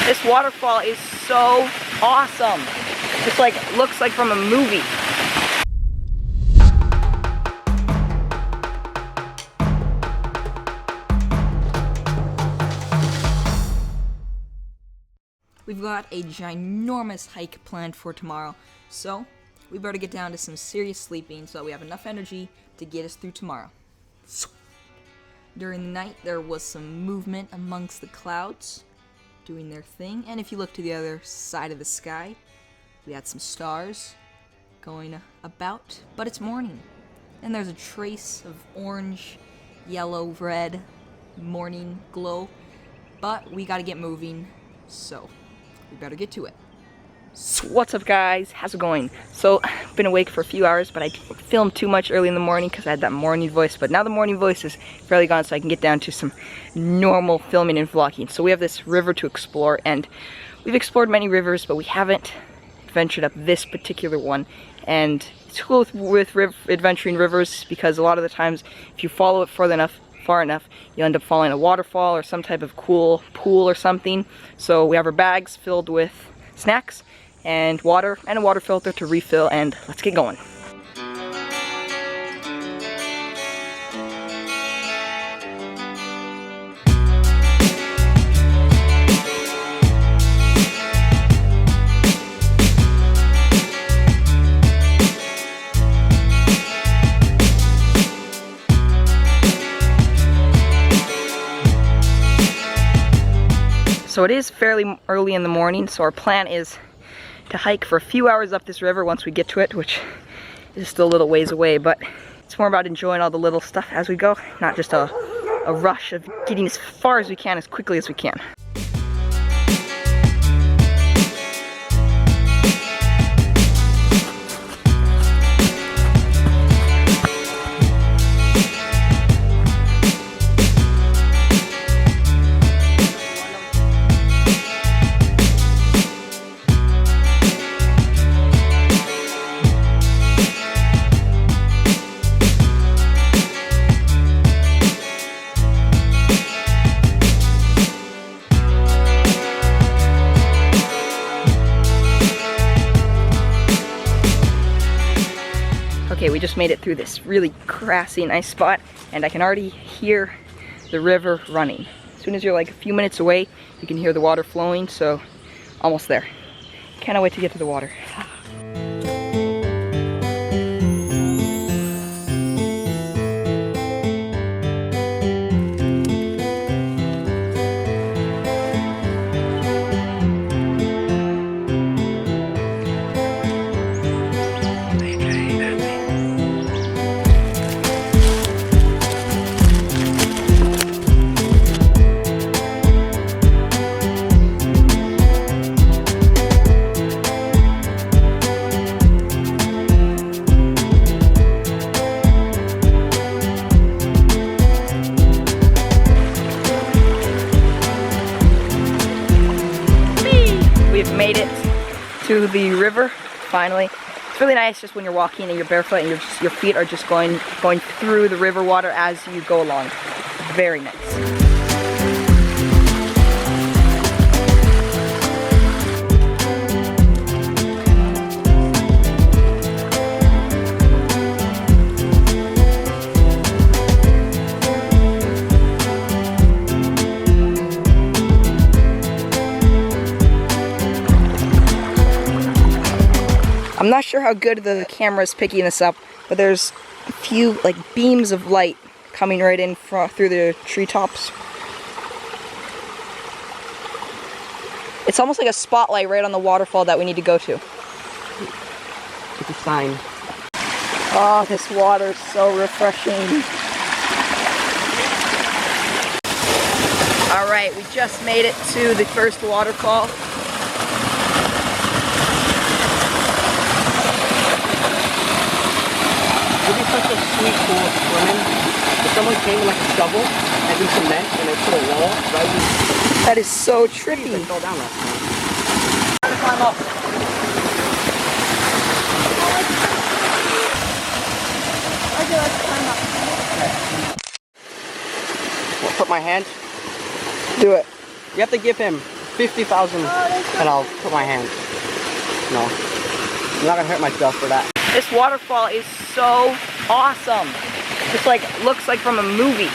This waterfall is so awesome. It's like, looks like from a movie. We've got a ginormous hike planned for tomorrow, so we better get down to some serious sleeping so that we have enough energy to get us through tomorrow. During the night, there was some movement amongst the clouds doing their thing, and if you look to the other side of the sky, we had some stars going about, but it's morning, and there's a trace of orange, yellow, red morning glow, but we gotta get moving, so we better get to it. So what's up, guys? How's it going? So I've been awake for a few hours, but I filmed too much early in the morning because I had that morning voice, but now the morning voice is fairly gone, so I can get down to some normal filming and vlogging. So we have this river to explore, and we've explored many rivers, but we haven't ventured up this particular one. And it's cool with adventuring rivers because a lot of the times if you follow it far enough, you end up following a waterfall or some type of cool pool or something. So we have our bags filled with snacks and water and a water filter to refill, and let's get going. So it is fairly early in the morning, so our plan is to hike for a few hours up this river once we get to it, which is still a little ways away, but it's more about enjoying all the little stuff as we go, not just a rush of getting as far as we can, as quickly as we can. Okay, we just made it through this really grassy, nice spot, and I can already hear the river running. As soon as you're like a few minutes away, you can hear the water flowing, so almost there. Cannot wait to get to the water. Made it to the river finally. It's really nice just when you're walking and you're barefoot and your feet are just going through the river water as you go along. Very nice. I'm not sure how good the camera is picking this up, but there's a few like beams of light coming right in through the treetops. It's almost like a spotlight right on the waterfall that we need to go to. It's a sign. Oh, this water is so refreshing. Alright, we just made it to the first waterfall. It'd be such a sweet pool of swimming. If someone came with like a shovel and do cement and they put a wall right in. That is so trippy. I fell down last time. Climb up. Okay, let's climb up. Well, put my hand. Do it. You have to give him 50,000 and I'll put my hand. No, I'm not gonna hurt myself for that. This waterfall is so awesome. It's like, looks like from a movie.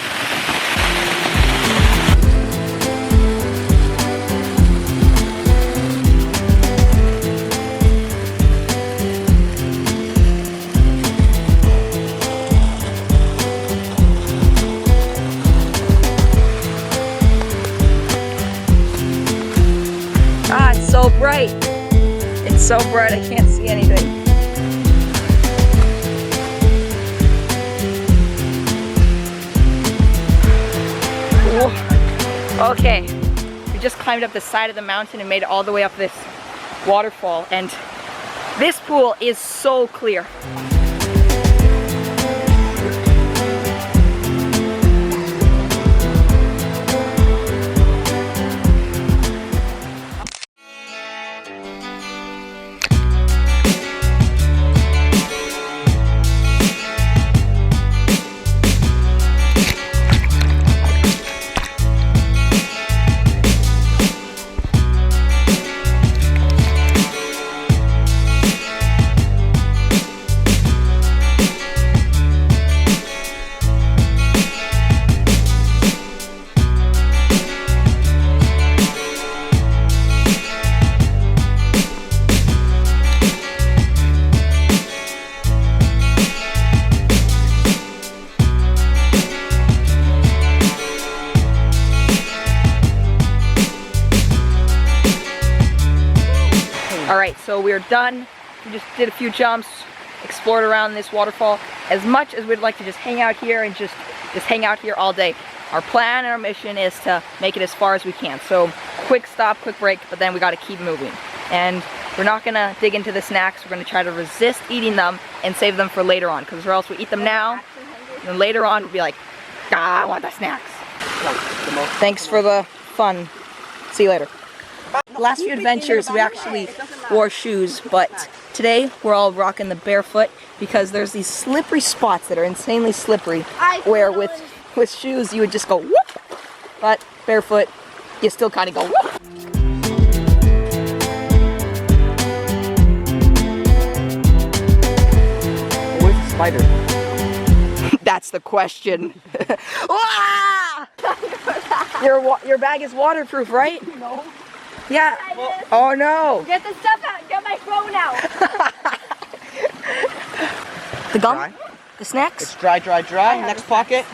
Ah, it's so bright. It's so bright, I can't see anything. Okay, we just climbed up the side of the mountain and made it all the way up this waterfall, and this pool is so clear. Alright, so we're done. We just did a few jumps, explored around this waterfall. As much as we'd like to just hang out here and just hang out here all day, our plan and our mission is to make it as far as we can. So quick stop, quick break, but then we gotta keep moving. And we're not gonna dig into the snacks. We're gonna try to resist eating them and save them for later on, because or else we eat them now, and then later on we'll be like, ah, I want the snacks. Thanks for the fun. See you later. The last few adventures we actually wore shoes, but today we're all rocking the barefoot because there's these slippery spots that are insanely slippery where with shoes you would just go whoop, but barefoot you still kind of go whoop. Where's the spider? That's the question. Your bag is waterproof, right? No. Yeah. Oh no. Get the stuff out. Get my phone out. The gum? Dry. The snacks? It's dry, dry, dry. Next pocket.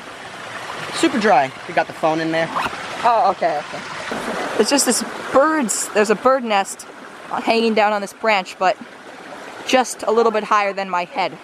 Super dry. We got the phone in there. Oh, okay, okay. It's just this there's a bird nest hanging down on this branch, but just a little bit higher than my head.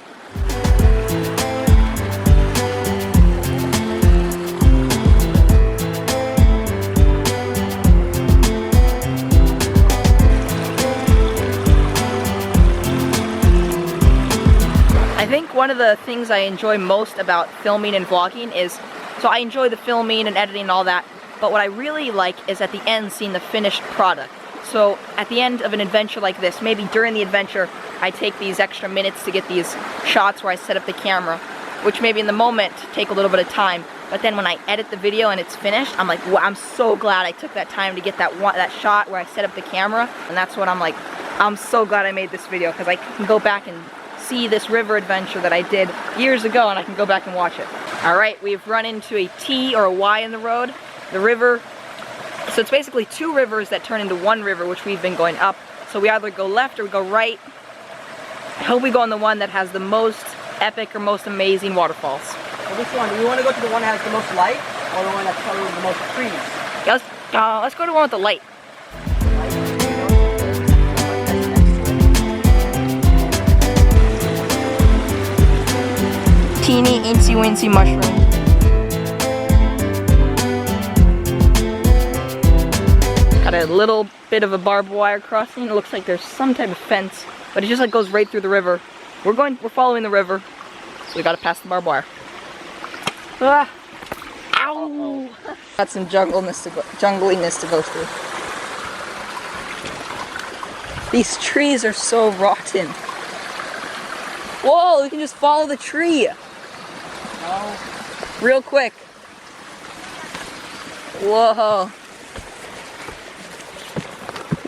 I think one of the things I enjoy most about filming and vlogging is, so I enjoy the filming and editing and all that, but what I really like is at the end seeing the finished product. So at the end of an adventure like this, maybe during the adventure, I take these extra minutes to get these shots where I set up the camera, which maybe in the moment take a little bit of time, but then when I edit the video and it's finished, I'm like, wow, I'm so glad I took that time to get that shot where I set up the camera, and that's what I'm like, I'm so glad I made this video, because I can go back and see this river adventure that I did years ago, and I can go back and watch it. Alright, we've run into a T or a Y in the road. The river, so it's basically two rivers that turn into one river, which we've been going up. So we either go left or we go right. I hope we go on the one that has the most epic or most amazing waterfalls. Well, which one? Do you want to go to the one that has the most light, or the one that's covered with the most trees? Yeah, let's go to the one with the light. Teeny incy wincy mushroom. Got a little bit of a barbed wire crossing. It looks like there's some type of fence, but it just like goes right through the river. We're following the river, so we gotta pass the barbed wire. Ah! Ow! Got some jungliness to go through. These trees are so rotten. Whoa, we can just follow the tree. No. Real quick. Whoa.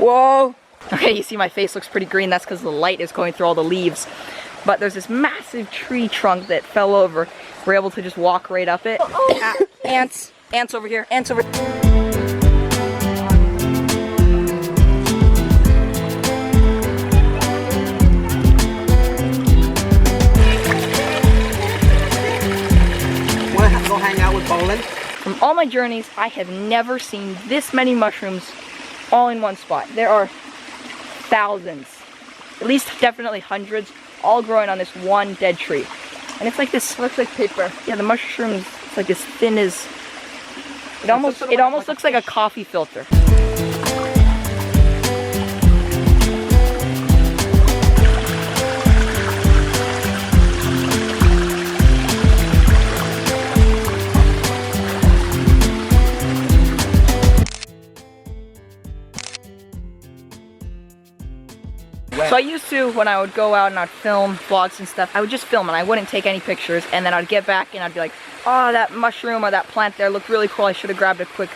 Whoa! Okay, you see my face looks pretty green. That's because the light is going through all the leaves. But there's this massive tree trunk that fell over. We're able to just walk right up it. Ants! Ants over here! Ants over here! Want to go hang out with Powell? From all my journeys, I have never seen this many mushrooms all in one spot. There are thousands, at least definitely hundreds, all growing on this one dead tree. And it's like this, looks like paper. Yeah, the mushrooms, it's like as thin as, it almost looks like a coffee filter. So I used to, when I would go out and I'd film vlogs and stuff, I would just film and I wouldn't take any pictures, and then I'd get back and I'd be like, oh, that mushroom or that plant there looked really cool. I should have grabbed a quick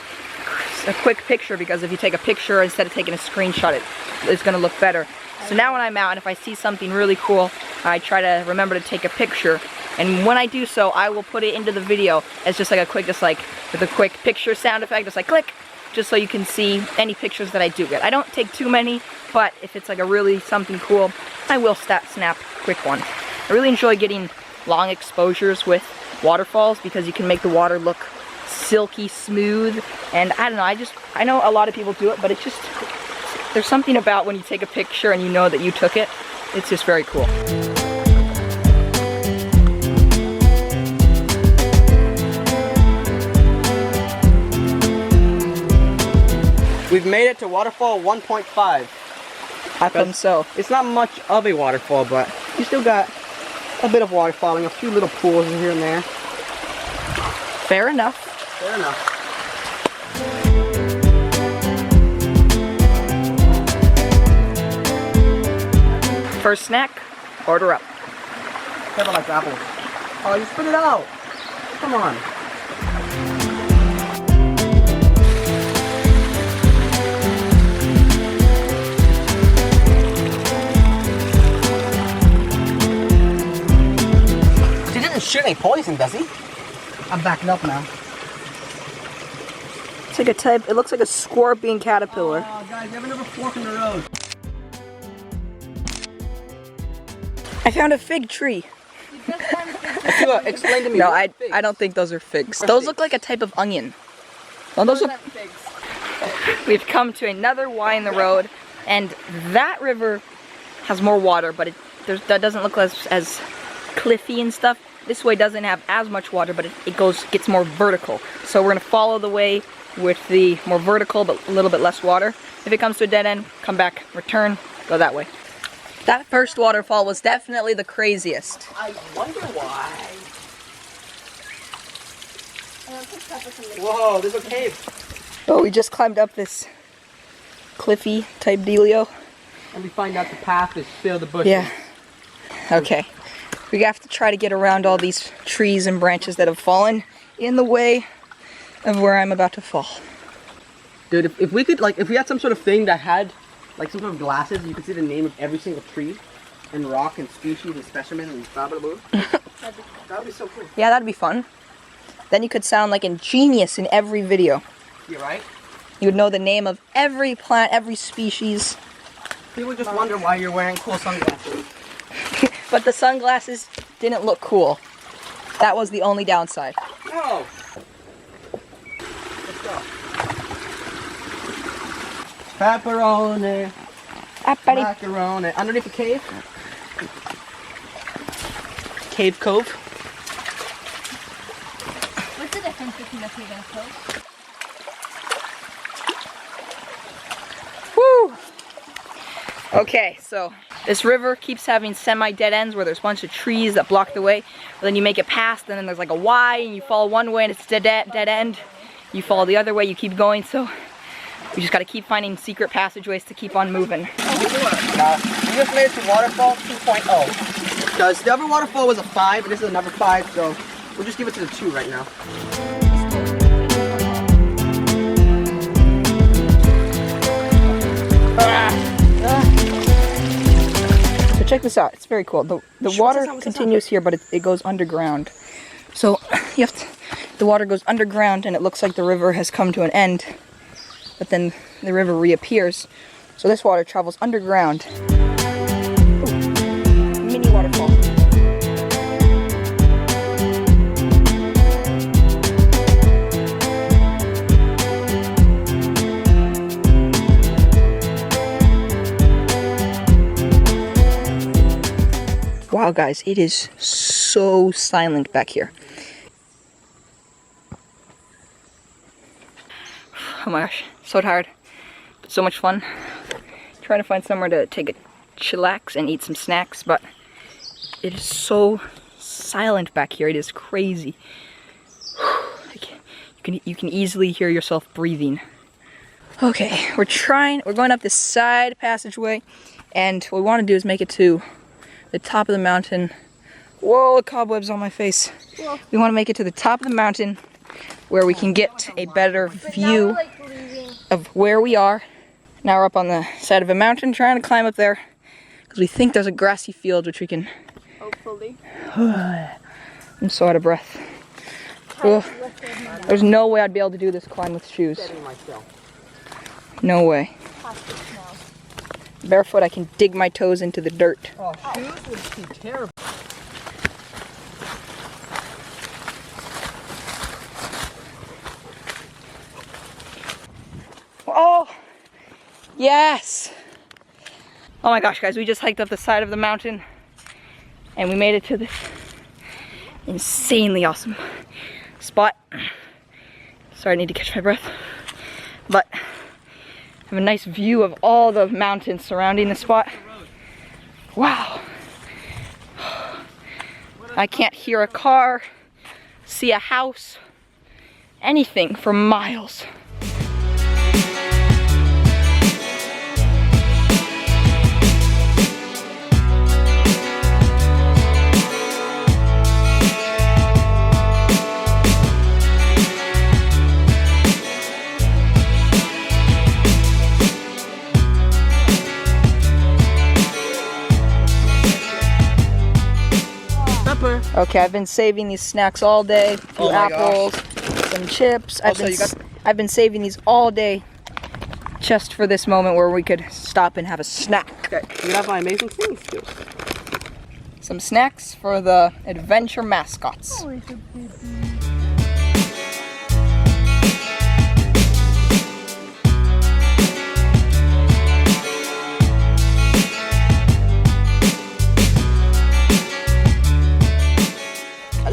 picture, because if you take a picture instead of taking a screenshot, it's gonna look better. So now when I'm out and if I see something really cool, I try to remember to take a picture. And when I do so, I will put it into the video as just like a quick, just like with a quick picture sound effect, just like click, just so you can see any pictures that I do get. I don't take too many, but if it's like a really something cool, I will snap quick one. I really enjoy getting long exposures with waterfalls because you can make the water look silky smooth, and I don't know, I know a lot of people do it, but it's just, there's something about when you take a picture and you know that you took it, it's just very cool. We've made it to waterfall 1.5. How come so? It's not much of a waterfall, but you still got a bit of water falling, a few little pools in here and there. Fair enough. Fair enough. First snack, order up. Pepper like apples. Oh, you spit it out. Come on. He didn't shoot any poison, does he? I'm backing up now. It's like a type, it looks like a scorpion caterpillar. Oh, guys, you have another fork in the road. I found a fig tree. Atua, explain to me. No, I don't think those are figs. Those look like a type of onion. No, those are figs. We've come to another Y in the road, and that river has more water, but that doesn't look as cliffy and stuff. This way doesn't have as much water, but it gets more vertical. So we're gonna follow the way with the more vertical, but a little bit less water. If it comes to a dead end, come back, return, go that way. That first waterfall was definitely the craziest. I wonder why. Whoa, there's a cave. Oh, we just climbed up this cliffy type dealio. And we find out the path is filled with bushes. Yeah. Okay. We have to try to get around all these trees and branches that have fallen in the way of where I'm about to fall. Dude, if we could, like, if we had some sort of thing that had, like, some sort of glasses, you could see the name of every single tree and rock and species and specimen and blah blah blah. That would be so cool. Yeah, that'd be fun. Then you could sound like a genius in every video. You're right. You would know the name of every plant, every species. People just wonder why you're wearing cool sunglasses. But the sunglasses didn't look cool. That was the only downside. No. Let's go. Pepperoni. Macaroni. Underneath the cave. Cave Cove. What's the difference between a cave and a cove? Woo! Okay, so this river keeps having semi-dead ends where there's a bunch of trees that block the way. But then you make it past, and then there's like a Y, and you follow one way and it's dead end. You follow the other way, you keep going, so we just gotta keep finding secret passageways to keep on moving. We just made it to waterfall 2.0. Because the other waterfall was a 5, and this is another 5, so we'll just give it to the 2 right now. check this out. It's very cool. The water continues here, but it goes underground. So you have to, the water goes underground, and it looks like the river has come to an end. But then the river reappears. So this water travels underground. Ooh, mini waterfall. Wow, guys, it is so silent back here. Oh my gosh, so tired, but so much fun. Trying to find somewhere to take a chillax and eat some snacks, but it is so silent back here. It is crazy. You can easily hear yourself breathing. Okay, we're going up this side passageway, and what we want to do is make it to the top of the mountain. Whoa, the cobwebs on my face. Whoa. We want to make it to the top of the mountain where we can get a better view of where we are. Now we're up on the side of a mountain trying to climb up there because we think there's a grassy field which we can... Hopefully. I'm so out of breath. Oh, there's no way I'd be able to do this climb with shoes. No way. Barefoot, I can dig my toes into the dirt. Oh, shoes would be terrible. Oh, yes. Oh my gosh, guys, we just hiked up the side of the mountain and we made it to this insanely awesome spot. Sorry, I need to catch my breath. But I have a nice view of all the mountains surrounding the spot. Wow. I can't hear a car, see a house, anything for miles. Okay, I've been saving these snacks all day. A few apples, some chips. I've been saving these all day just for this moment where we could stop and have a snack. Okay, you have my amazing singing skills. Some snacks for the adventure mascots.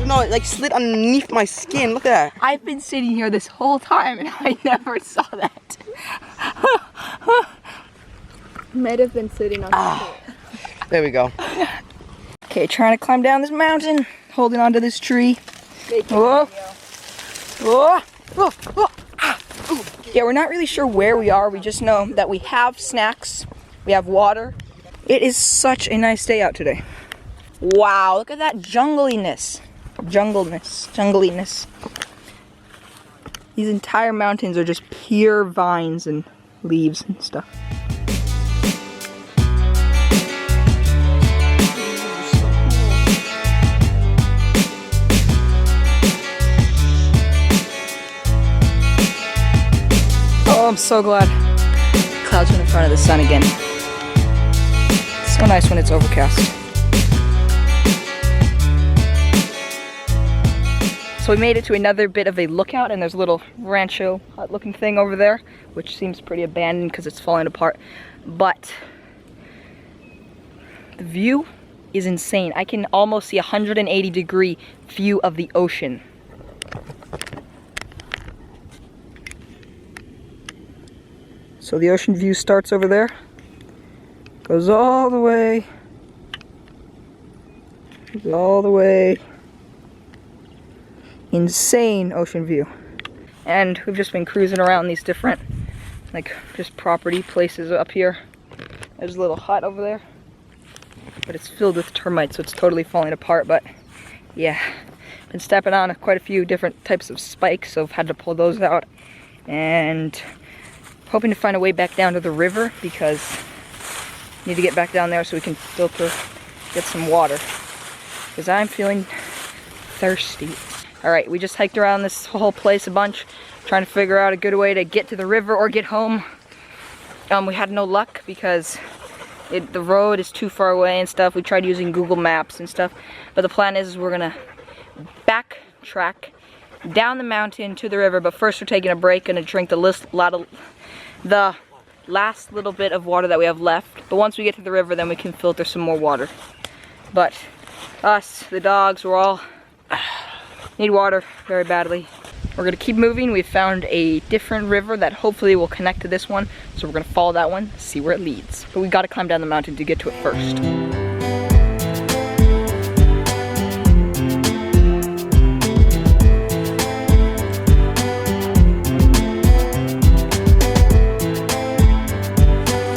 No, it like slid underneath my skin. Look at that. I've been sitting here this whole time and I never saw that. Might have been sitting on the floor. There we go. Okay, trying to climb down this mountain, holding onto this tree. Whoa. Whoa. Whoa. Whoa. Ah. Yeah, we're not really sure where we are. We just know that we have snacks, we have water. It is such a nice day out today. Wow, look at that jungliness. Jungliness. These entire mountains are just pure vines and leaves and stuff. Oh, I'm so glad the clouds went in front of the sun again. It's so nice when it's overcast. So we made it to another bit of a lookout, and there's a little rancho hut looking thing over there, which seems pretty abandoned because it's falling apart. But the view is insane. I can almost see a 180-degree view of the ocean. So the ocean view starts over there, goes all the way, insane ocean view. And we've just been cruising around these different, like, just property places up here. There's a little hut over there, but it's filled with termites, so it's totally falling apart. But yeah, been stepping on quite a few different types of spikes, so I've had to pull those out. And hoping to find a way back down to the river, because Need to get back down there so we can filter, get some water. Because I'm feeling thirsty. Alright, we just hiked around this whole place a bunch, trying to figure out a good way to get to the river or get home. We had no luck because the road is too far away and stuff. We tried using Google Maps and stuff. But the plan is we're gonna backtrack down the mountain to the river. But first we're taking a break, gonna drink the last little bit of water that we have left. But once we get to the river, then we can filter some more water. But us, the dogs, we're all need water very badly. We're gonna keep moving. We've found a different river that hopefully will connect to this one. So we're gonna follow that one, see where it leads. But we gotta climb down the mountain to get to it first.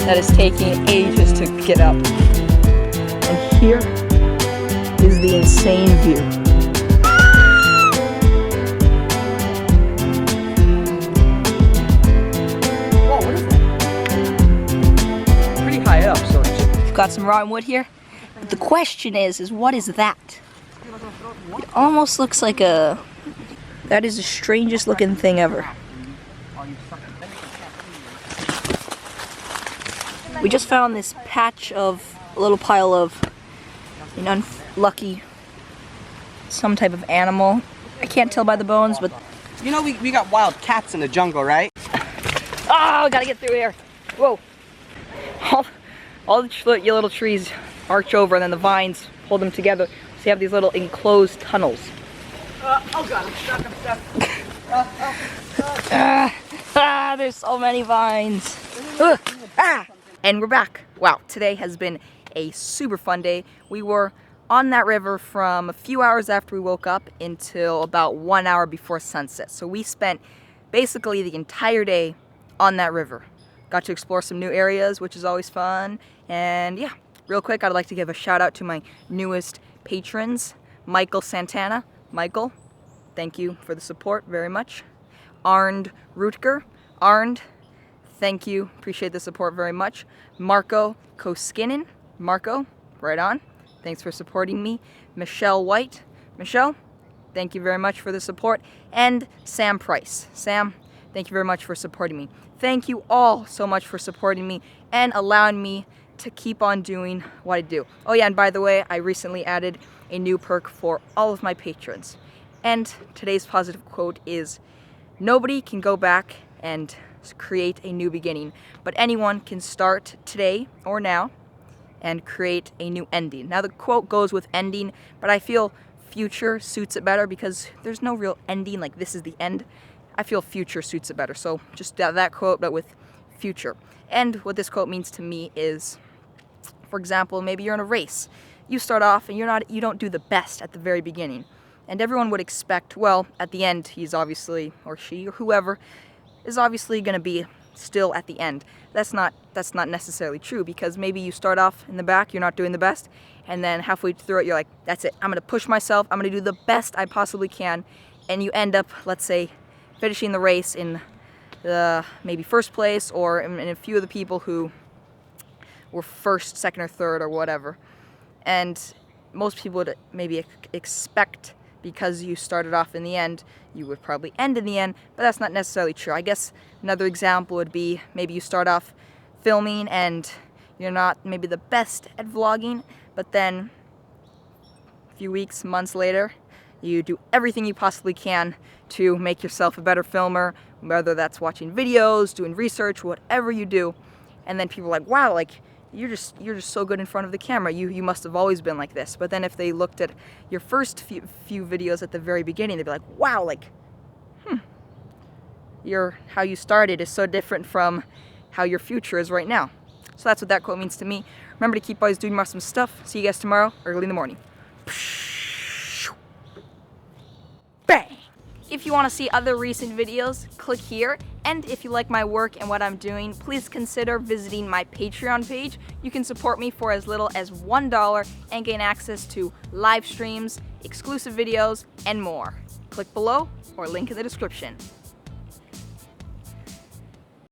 That is taking ages to get up. And here is the insane view. Whoa, what is that? Pretty high up, so we've got some rotten wood here. But the question is what is that? It almost looks like that is the strangest looking thing ever. We just found this patch of a little pile of an unlucky, some type of animal. I can't tell by the bones, but You know we got wild cats in the jungle, right? oh, gotta get through here. Whoa! All the little trees arch over, and then the vines hold them together. So you have these little enclosed tunnels. Oh god, I'm stuck. There's so many vines. And we're back. Wow, today has been a super fun day. We were on that river from a few hours after we woke up until about 1 hour before sunset. So we spent basically the entire day on that river. Got to explore some new areas, which is always fun. And yeah, real quick, I'd like to give a shout out to my newest patrons, Michael Santana. Michael, thank you for the support very much. Arnd Rutger. Arnd, thank you, appreciate the support very much. Marko Koskinen, Marko, right on. Thanks for supporting me. Michelle White, Michelle, thank you very much for the support. And Sam Price, Sam, thank you very much for supporting me. Thank you all so much for supporting me and allowing me to keep on doing what I do. Oh yeah, and by the way, I recently added a new perk for all of my patrons. And today's positive quote is, nobody can go back and create a new beginning, but anyone can start today or now and create a new ending. Now the quote goes with ending, but I feel future suits it better because there's no real ending, like this is the end. I feel future suits it better, so just that quote, but with future. And what this quote means to me is, for example, maybe you're in a race. You start off and you don't do the best at the very beginning. And everyone would expect, well, at the end, he's obviously, or she, or whoever, is obviously going to be still at the end. That's not necessarily true, because maybe you start off in the back, you're not doing the best, and then halfway through it, you're like, that's it, I'm going to push myself, I'm going to do the best I possibly can, and you end up, let's say, finishing the race in the maybe first place, or in a few of the people who were first, second, or third, or whatever. And most people would maybe expect, because you started off in the end, you would probably end in the end, but that's not necessarily true. I guess another example would be, maybe you start off filming and you're not maybe the best at vlogging, but then a few weeks, months later, you do everything you possibly can to make yourself a better filmer, whether that's watching videos, doing research, whatever you do, and then people are like, wow, like, you're just so good in front of the camera. You must have always been like this. But then if they looked at your first few videos at the very beginning, they'd be like, wow, like, how you started is so different from how your future is right now. So that's what that quote means to me. Remember to keep always doing awesome stuff. See you guys tomorrow, early in the morning. Bang! If you want to see other recent videos, click here. And if you like my work and what I'm doing, please consider visiting my Patreon page. You can support me for as little as $1 and gain access to live streams, exclusive videos, and more. Click below or link in the description.